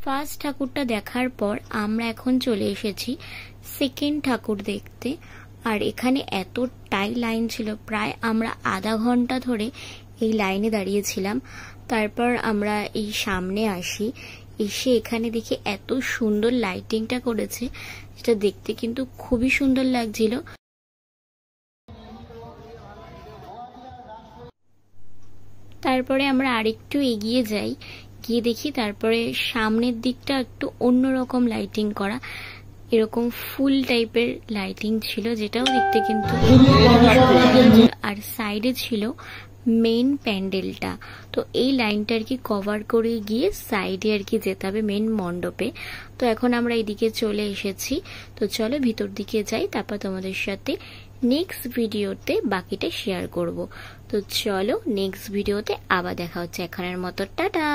First ঠাকুরটা দেখার পর আমরা এখন চলে এসেছি সেকেন্ড ঠাকুর দেখতে। আর এখানে এতটাই লাইন ছিল, প্রায় আমরা আধা ঘন্টা ধরে এই লাইনে দাঁড়িয়েছিলাম। তারপর আমরা এই সামনে আসি, এসে এখানে দেখি এত সুন্দর লাইটিংটা করেছে, যেটা দেখতে কিন্তু খুবই সুন্দর লাগছিল। তারপরে আমরা আরেকটু এগিয়ে যাই, গিয়ে দেখি তারপরে সামনের দিকটা একটু অন্যরকম লাইটিং করা, এরকম ফুল টাইপের লাইটিং ছিল, যেটাও দেখতে কিন্তু। আর সাইডে ছিল মেন প্যান্ডেলটা। তো এই লাইনটা আর কি কভার করে গিয়ে সাইডে আর কি যেতে হবে মেন মণ্ডপে। তো এখন আমরা এদিকে চলে এসেছি, তো চলো ভিতর দিকে যাই, তারপর তোমাদের সাথে নেক্সট ভিডিওতে বাকিটা শেয়ার করব। তো চলো নেক্সট ভিডিওতে আবার দেখা হচ্ছে, এখনের মতো টাটা।